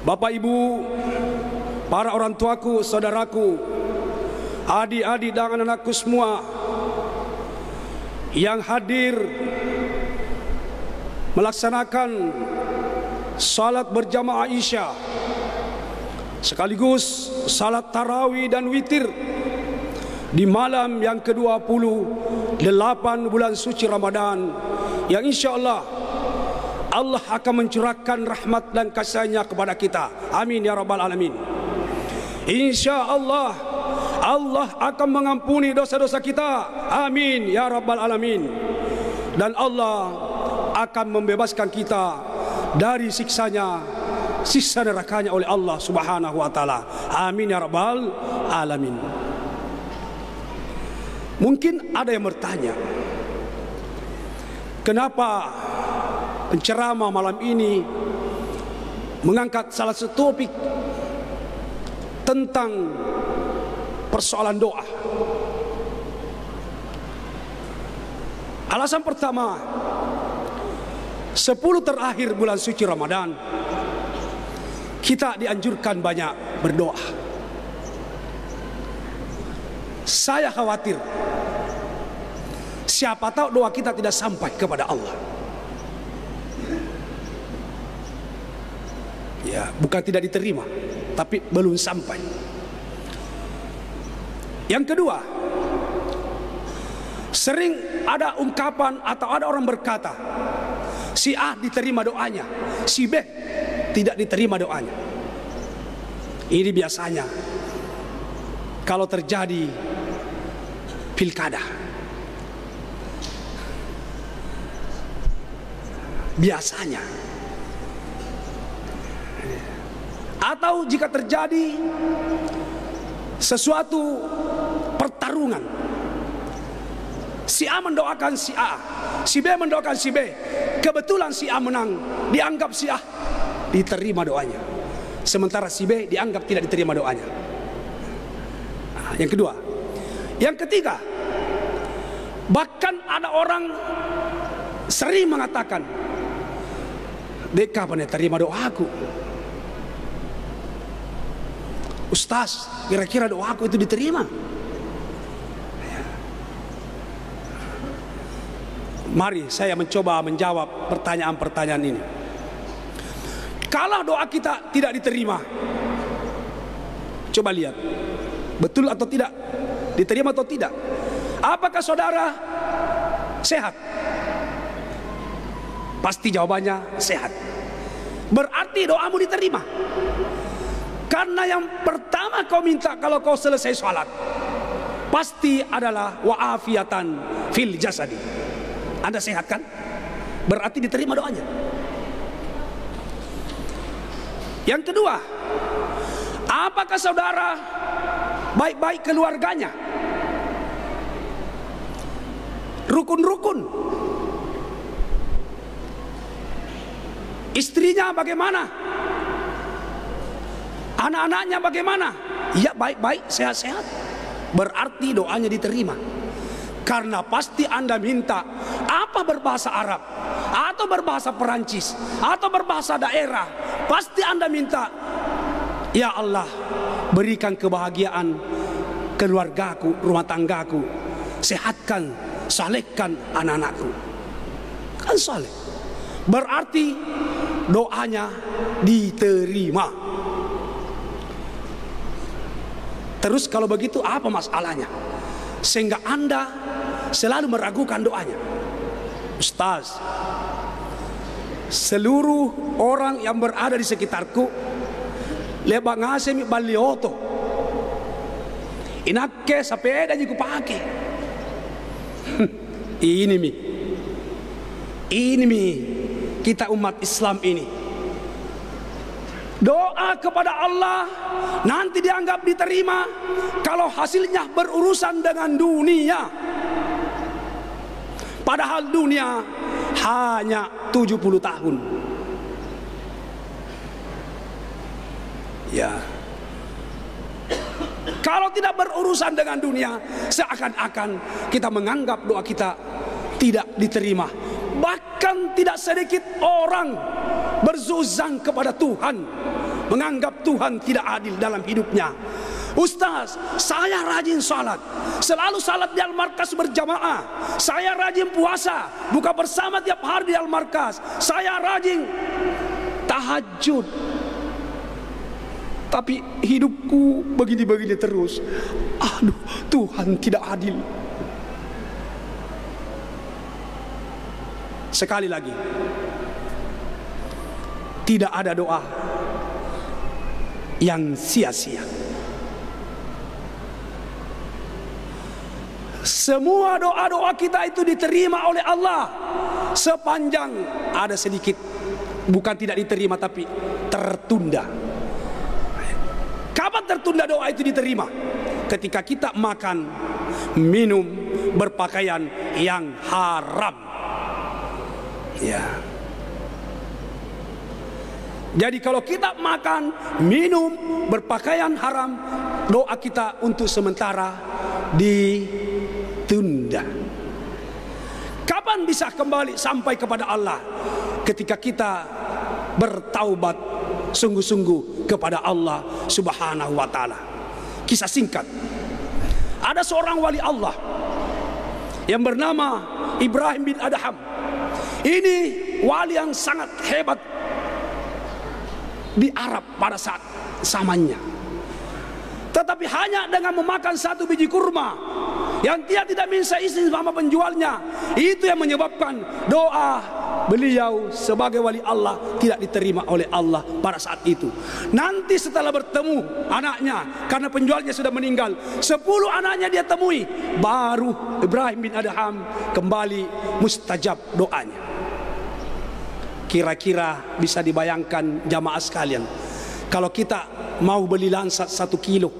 Bapak Ibu, para orang tuaku, saudaraku, adik-adik dan anak-anakku semua yang hadir melaksanakan salat berjamaah Isya sekaligus salat tarawih dan witir di malam yang ke-28 bulan suci Ramadan, yang insya Allah akan mencurahkan rahmat dan kasih-Nya kepada kita. Amin ya rabbal alamin. Insya Allah akan mengampuni dosa-dosa kita. Amin ya rabbal alamin. Dan Allah akan membebaskan kita dari siksa-Nya, siksa nerakanya oleh Allah Subhanahu wa taala. Amin ya rabbal alamin. Mungkin ada yang bertanya, kenapa penceramah malam ini mengangkat salah satu topik tentang persoalan doa? Alasan pertama, 10 terakhir bulan suci Ramadan kita dianjurkan banyak berdoa. Saya khawatir siapa tahu doa kita tidak sampai kepada Allah. Ya, bukan tidak diterima, tapi belum sampai. Yang kedua, sering ada ungkapan atau ada orang berkata, si A diterima doanya, si B tidak diterima doanya. Ini biasanya kalau terjadi pilkada. Biasanya. Atau jika terjadi sesuatu pertarungan, si A mendoakan si A, si B mendoakan si B, kebetulan si A menang, dianggap si A diterima doanya, sementara si B dianggap tidak diterima doanya. Nah, yang kedua. Yang ketiga, bahkan ada orang sering mengatakan, "Deka pernah terima doaku, Ustaz, kira-kira doaku itu diterima?" Mari saya mencoba menjawab pertanyaan-pertanyaan ini. Kalau doa kita tidak diterima, coba lihat, betul atau tidak? Diterima atau tidak? Apakah saudara sehat? Pasti jawabannya sehat. Berarti doamu diterima. Karena yang pertama kau minta kalau kau selesai sholat, pasti adalah wa'afiatan fil jasadi. Anda sehat kan? Berarti diterima doanya. Yang kedua, apakah saudara baik-baik keluarganya? Rukun-rukun. Istrinya bagaimana? Anak-anaknya bagaimana? Ya baik-baik, sehat-sehat. Berarti doanya diterima. Karena pasti Anda minta apa berbahasa Arab, atau berbahasa Perancis, atau berbahasa daerah. Pasti Anda minta, ya Allah, berikan kebahagiaan keluargaku, rumah tanggaku, sehatkan, salehkan anak-anakku. Kan saleh. Berarti doanya diterima. Terus kalau begitu apa masalahnya? Sehingga Anda selalu meragukan doanya. Ustaz, seluruh orang yang berada di sekitarku lebak ngasih balioto, inakke sepeda juga pakai. Ini mi kita umat Islam ini. Doa kepada Allah nanti dianggap diterima kalau hasilnya berurusan dengan dunia. Padahal dunia hanya 70 tahun. Ya. Kalau tidak berurusan dengan dunia, seakan-akan kita menganggap doa kita tidak diterima. Bahkan tidak sedikit orang berzuzang kepada Tuhan, menganggap Tuhan tidak adil dalam hidupnya. Ustaz, saya rajin salat, selalu salat di Al-Markas berjamaah. Saya rajin puasa, buka bersama tiap hari di Al-Markas. Saya rajin tahajud, tapi hidupku begini-begini terus. Aduh, Tuhan tidak adil. Sekali lagi, tidak ada doa yang sia-sia. Semua doa-doa kita itu diterima oleh Allah, sepanjang ada sedikit, bukan tidak diterima tapi tertunda. Kapan tertunda doa itu diterima? Ketika kita makan, minum, berpakaian yang haram. Ya. Jadi kalau kita makan, minum, berpakaian haram, doa kita untuk sementara ditunda. Kapan bisa kembali sampai kepada Allah? Ketika kita bertaubat sungguh-sungguh kepada Allah Subhanahu wa ta'ala. Kisah singkat, ada seorang wali Allah yang bernama Ibrahim bin Adham. Ini wali yang sangat hebat di Arab pada saat zamannya. Tetapi hanya dengan memakan satu biji kurma yang dia tidak bisa isi sama penjualnya, itu yang menyebabkan doa beliau sebagai wali Allah tidak diterima oleh Allah pada saat itu. Nanti setelah bertemu anaknya, karena penjualnya sudah meninggal, 10 anaknya dia temui, baru Ibrahim bin Adham kembali mustajab doanya. Kira-kira bisa dibayangkan jamaah sekalian, kalau kita mau beli lansat 1 kilo,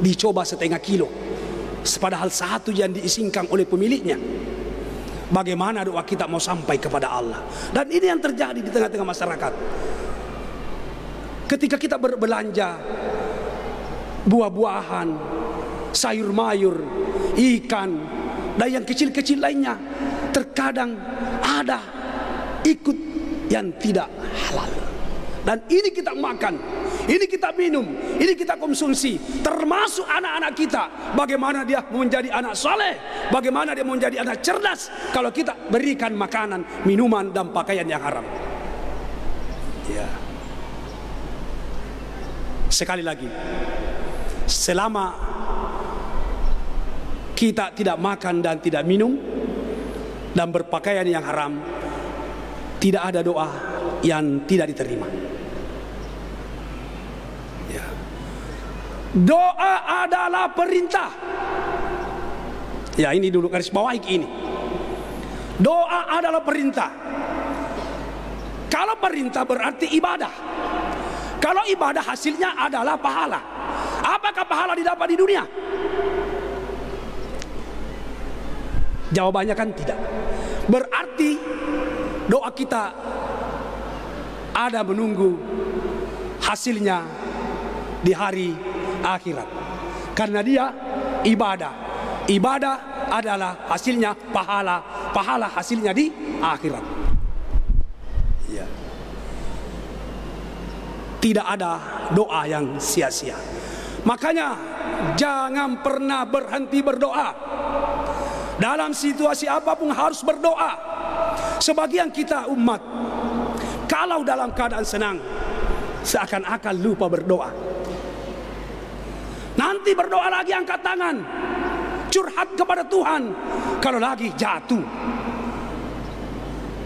dicoba setengah kilo, padahal satu yang diisingkan oleh pemiliknya, bagaimana doa kita mau sampai kepada Allah? Dan ini yang terjadi di tengah-tengah masyarakat. Ketika kita berbelanja buah-buahan, sayur mayur, ikan, dan yang kecil-kecil lainnya, terkadang ada ikut yang tidak halal. Dan ini kita makan, ini kita minum, ini kita konsumsi, termasuk anak-anak kita. Bagaimana dia menjadi anak saleh, bagaimana dia menjadi anak cerdas kalau kita berikan makanan, minuman, dan pakaian yang haram. Ya. Sekali lagi, selama kita tidak makan dan tidak minum dan berpakaian yang haram, tidak ada doa yang tidak diterima. Ya. Doa adalah perintah. Ya, ini dulu garis bawahi ini. Doa adalah perintah. Kalau perintah berarti ibadah. Kalau ibadah hasilnya adalah pahala. Apakah pahala didapat di dunia? Jawabannya kan tidak. Berarti doa kita ada menunggu hasilnya di hari akhirat. Karena dia ibadah. Ibadah adalah hasilnya pahala. Pahala hasilnya di akhirat. Ya. Tidak ada doa yang sia-sia. Makanya jangan pernah berhenti berdoa. Dalam situasi apapun harus berdoa. Sebagian kita umat, kalau dalam keadaan senang, seakan-akan lupa berdoa. Nanti berdoa lagi angkat tangan, curhat kepada Tuhan. Kalau lagi jatuh,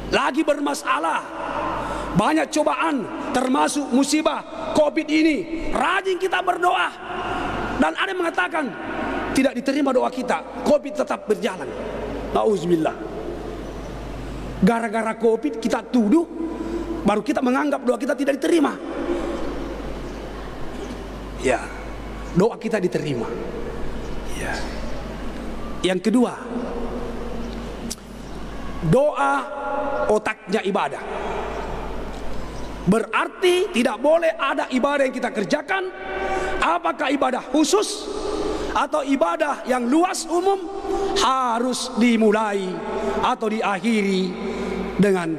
lagi bermasalah, banyak cobaan, termasuk musibah COVID ini, rajin kita berdoa. Dan ada yang mengatakan tidak diterima doa kita, COVID tetap berjalan. Nauzubillah. Gara-gara COVID kita tuduh, baru kita menganggap doa kita tidak diterima. Ya, doa kita diterima. Ya. Yang kedua, doa otaknya ibadah. Berarti tidak boleh ada ibadah yang kita kerjakan, apakah ibadah khusus atau ibadah yang luas umum, harus dimulai atau diakhiri dengan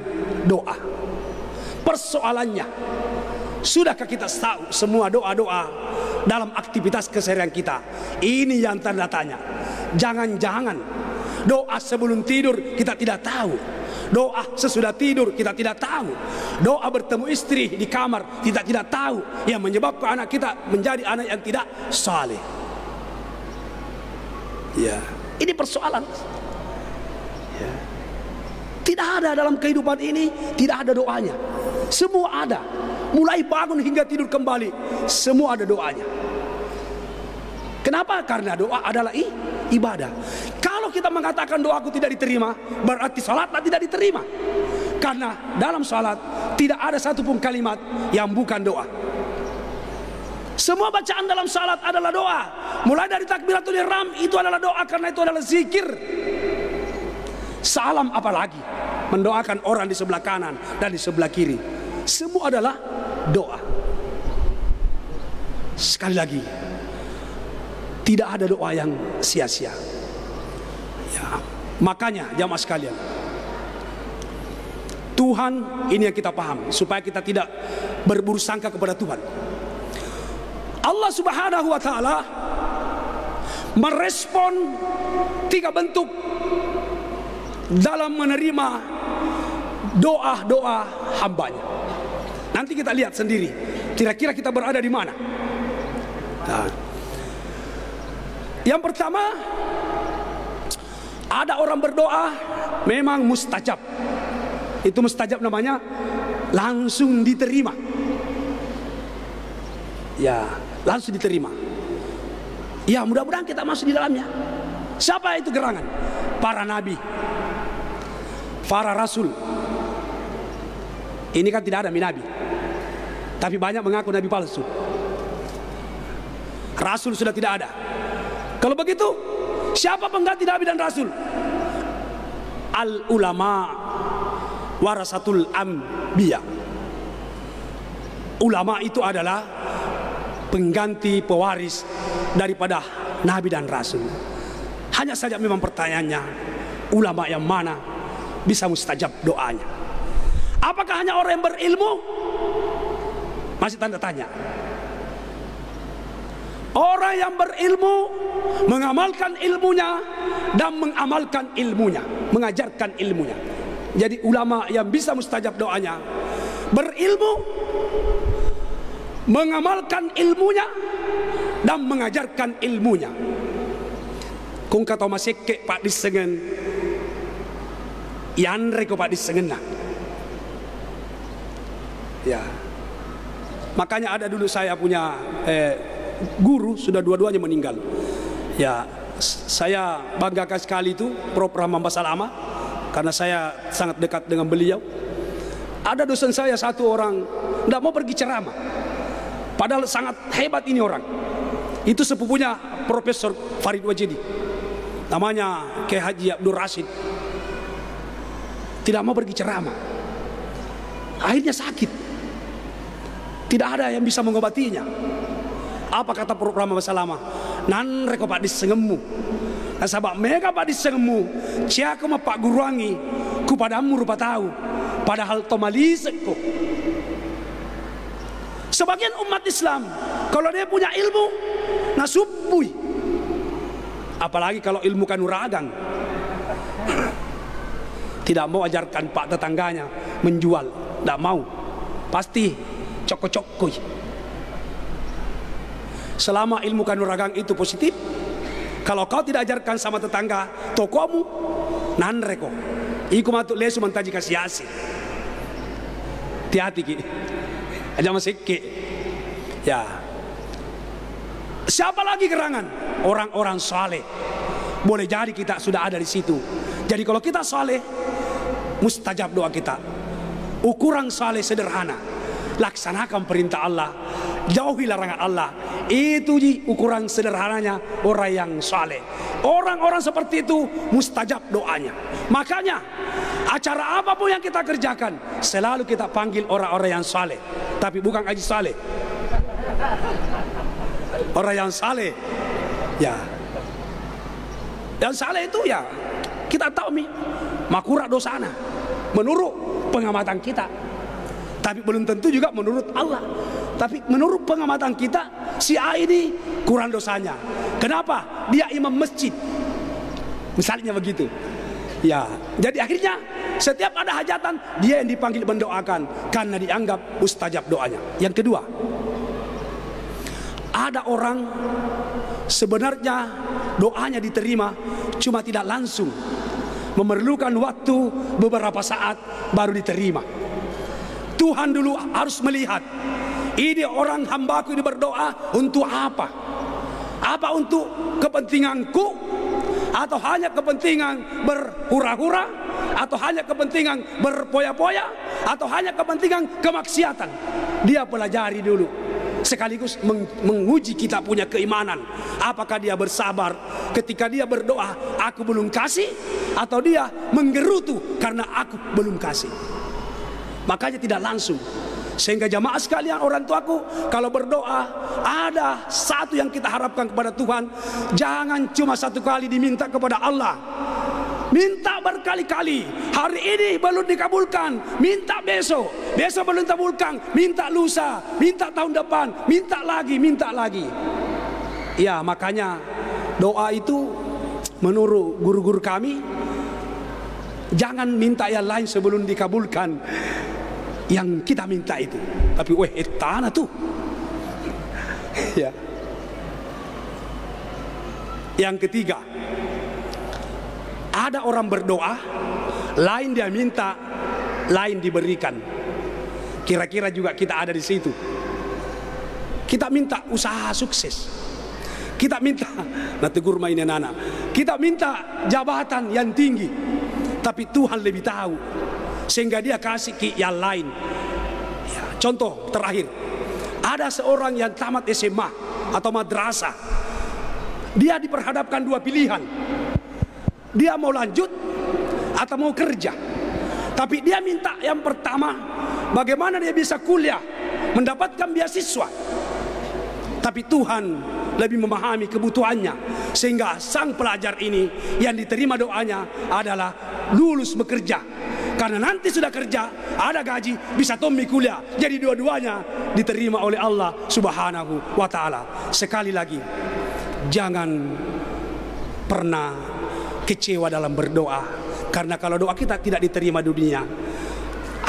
doa. persoalannya, sudahkah kita tahu semua doa-doa dalam aktivitas keseharian kita? Ini yang tanda tanya. Jangan-jangan doa sebelum tidur kita tidak tahu, doa sesudah tidur kita tidak tahu, doa bertemu istri di kamar kita tidak tahu, yang menyebabkan anak kita menjadi anak yang tidak saleh. Ya, ini persoalan. Ya. Tidak ada dalam kehidupan ini, tidak ada doanya. Semua ada, mulai bangun hingga tidur kembali, semua ada doanya. Kenapa? Karena doa adalah ibadah. Kalau kita mengatakan doaku tidak diterima, berarti salatlah tidak diterima. Karena dalam salat tidak ada satupun kalimat yang bukan doa. Semua bacaan dalam salat adalah doa. Mulai dari takbiratul ihram itu adalah doa, karena itu adalah zikir. Salam apalagi, mendoakan orang di sebelah kanan dan di sebelah kiri, semua adalah doa. Sekali lagi, tidak ada doa yang sia-sia. Ya, makanya jamaah sekalian, Tuhan ini yang kita paham, supaya kita tidak berburuk sangka kepada Tuhan. Allah Subhanahu wa Ta'ala merespon 3 bentuk dalam menerima doa-doa hambanya. Nanti kita lihat sendiri, kira-kira kita berada di mana. Nah, yang pertama, ada orang berdoa memang mustajab. Itu mustajab namanya, langsung diterima. Ya, langsung diterima. Ya, mudah-mudahan kita masuk di dalamnya. Siapa itu gerangan? Para nabi, para rasul. Ini kan tidak ada nabi, tapi banyak mengaku nabi palsu. Rasul sudah tidak ada. Kalau begitu, siapa pengganti nabi dan rasul? Al ulama warasatul anbiya. Ulama itu adalah pengganti pewaris daripada nabi dan rasul. Hanya saja memang pertanyaannya, ulama yang mana bisa mustajab doanya? Apakah hanya orang yang berilmu? Masih tanda tanya. Orang yang berilmu, mengamalkan ilmunya dan mengamalkan ilmunya, mengajarkan ilmunya. Jadi ulama yang bisa mustajab doanya berilmu, mengamalkan ilmunya dan mengajarkan ilmunya. Kung kata masike pak disengen, yanre ko pak disengen. Ya, makanya ada dulu saya punya guru, sudah dua-duanya meninggal. Ya, saya banggakan sekali itu Prof. Rahman Basalama, karena saya sangat dekat dengan beliau. Ada dosen saya satu orang tidak mau pergi ceramah, padahal sangat hebat ini orang. Itu sepupunya Profesor Farid Wajidi, namanya Kiai Haji Abdul Rashid. Tidak mau pergi ceramah, akhirnya sakit. Tidak ada yang bisa mengobatinya. Apa kata Prof. Rahman Basalama? Nan reko pak disengemu. Nasabak mega pak disengemu. Ciaka ma pak guruangi ku padamu rupa tahu. Padahal tomalisekku. Sebagian umat Islam, kalau dia punya ilmu, nasubui. Apalagi kalau ilmu kanuragan, tidak mau ajarkan pak tetangganya menjual, tidak mau. Pasti cokok-cokoi. Selama ilmu kanuragan itu positif, kalau kau tidak ajarkan sama tetangga tokomu, nanreko iku matuk lesu mantaji kasiasi. Hati-hati ki, aja masih ki. Ya, siapa lagi gerangan? Orang-orang saleh. Boleh jadi kita sudah ada di situ. Jadi kalau kita saleh, mustajab doa kita. Ukuran saleh sederhana, laksanakan perintah Allah, jauhi larangan Allah. Itu ukuran sederhananya orang yang saleh. Orang-orang seperti itu mustajab doanya. Makanya acara apapun yang kita kerjakan, selalu kita panggil orang-orang yang saleh. Tapi bukan Haji Saleh, orang yang saleh. Ya, yang saleh itu ya kita tahu mi makura dosana menurut pengamatan kita. Tapi belum tentu juga menurut Allah. Tapi menurut pengamatan kita, si A ini kurang dosanya. Kenapa? Dia imam masjid, misalnya begitu. Ya, jadi akhirnya setiap ada hajatan dia yang dipanggil mendoakan karena dianggap mustajab doanya. Yang kedua, ada orang sebenarnya doanya diterima, cuma tidak langsung, memerlukan waktu beberapa saat baru diterima. Tuhan dulu harus melihat, ini orang hambaku ini berdoa untuk apa? Apa untuk kepentinganku? Atau hanya kepentingan berhura-hura? Atau hanya kepentingan berpoya-poya? Atau hanya kepentingan kemaksiatan? Dia pelajari dulu, sekaligus menguji kita punya keimanan. Apakah dia bersabar ketika dia berdoa, aku belum kasih? Atau dia menggerutu karena aku belum kasih? Makanya tidak langsung. Sehingga jamaah sekalian, orang tuaku, kalau berdoa ada satu yang kita harapkan kepada Tuhan, jangan cuma satu kali diminta kepada Allah, minta berkali-kali. Hari ini belum dikabulkan, minta besok, besok belum dikabulkan, minta lusa, minta tahun depan, minta lagi. Ya, makanya doa itu menurut guru-guru kami, jangan minta yang lain sebelum dikabulkan yang kita minta itu. Tapi tanah tuh. Ya. Yang ketiga, ada orang berdoa, lain dia minta, lain diberikan. Kira-kira juga kita ada di situ. Kita minta usaha sukses, kita minta nategur mainan anak, kita minta jabatan yang tinggi, tapi Tuhan lebih tahu, sehingga dia kasih ke yang lain. Ya, contoh terakhir, ada seorang yang tamat SMA atau madrasah. Dia diperhadapkan dua pilihan, dia mau lanjut atau mau kerja. Tapi dia minta yang pertama, bagaimana dia bisa kuliah, mendapatkan beasiswa. Tapi Tuhan lebih memahami kebutuhannya, sehingga sang pelajar ini yang diterima doanya adalah lulus bekerja. Karena nanti sudah kerja, ada gaji, bisa tommy kuliah. Jadi dua-duanya diterima oleh Allah Subhanahu wa ta'ala. Sekali lagi, jangan pernah kecewa dalam berdoa. Karena kalau doa kita tidak diterima di dunia,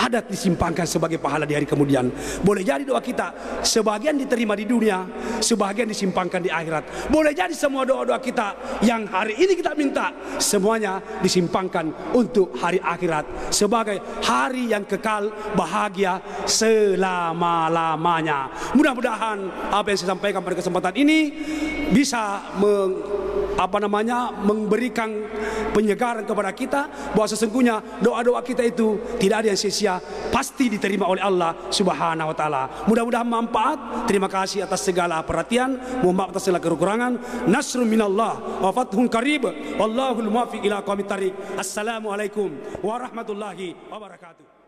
ada disimpangkan sebagai pahala di hari kemudian. Boleh jadi doa kita sebagian diterima di dunia, sebagian disimpangkan di akhirat. Boleh jadi semua doa-doa kita yang hari ini kita minta, semuanya disimpangkan untuk hari akhirat, sebagai hari yang kekal bahagia selama-lamanya. Mudah-mudahan apa yang saya sampaikan pada kesempatan ini bisa memberikan penyegaran kepada kita, bahwa sesungguhnya doa-doa kita itu tidak ada yang sia-sia, pasti diterima oleh Allah Subhanahu wa ta'ala. Mudah-mudahan manfaat. Terima kasih atas segala perhatian, mohon maaf atas segala kekurangan. Nasrun minallah wa fathun qarib, wallahul muwaffiq ila aqwamit thariq. Assalamualaikum warahmatullahi wabarakatuh.